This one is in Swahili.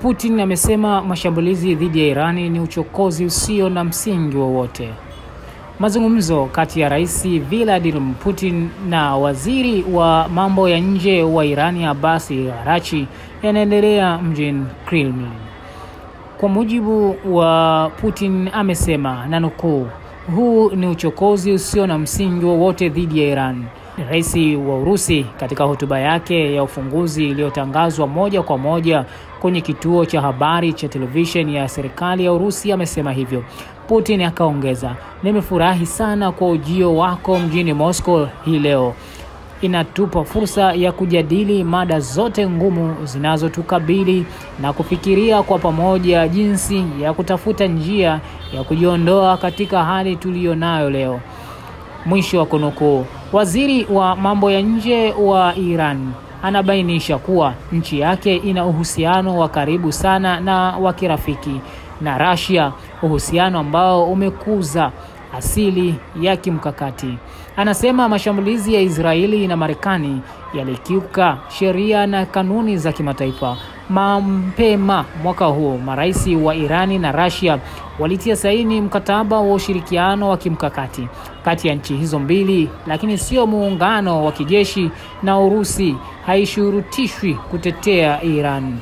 Putin amesema mashambulizi dhidi ya Irani ni uchokozi usio na msingi wowote. Mazungumzo kati ya Rais Vladimir Putin na Waziri wa mambo ya nje wa Irani Abbas Araghchi yanaendelea mjini Kremlin. Kwa mujibu wa Putin amesema, na nukuu, "Huu ni uchokozi usio na msingi wowote dhidi ya Iran." Rais wa Urusi katika hotuba yake ya ufunguzi iliyotangazwa moja kwa moja kwenye kituo cha habari cha televisheni ya serikali ya Urusi amesema hivyo. Putin akaongeza, "Nimefurahi sana kwa ujio wako mjini Moscow hii leo. Inatupa fursa ya kujadili mada zote ngumu zinazotukabili na kufikiria kwa pamoja jinsi ya kutafuta njia ya kujiondoa katika hali tuliyonayo leo." Mwisho wa kunukuu. Waziri wa mambo ya nje wa Iran anabainisha kuwa nchi yake ina uhusiano wa karibu sana na wa kirafiki na Russia, uhusiano ambao umekuza asili ya kimkakati. Anasema mashambulizi ya Israeli na Marekani yalikiuka sheria na kanuni za kimataifa. Mapema mwaka huu, marais wa Irani na Russia walitia saini mkataba wa ushirikiano wa kimkakati kati ya nchi hizo mbili, lakini sio muungano wa kijeshi, na Urusi haishurutishwi kutetea Iran.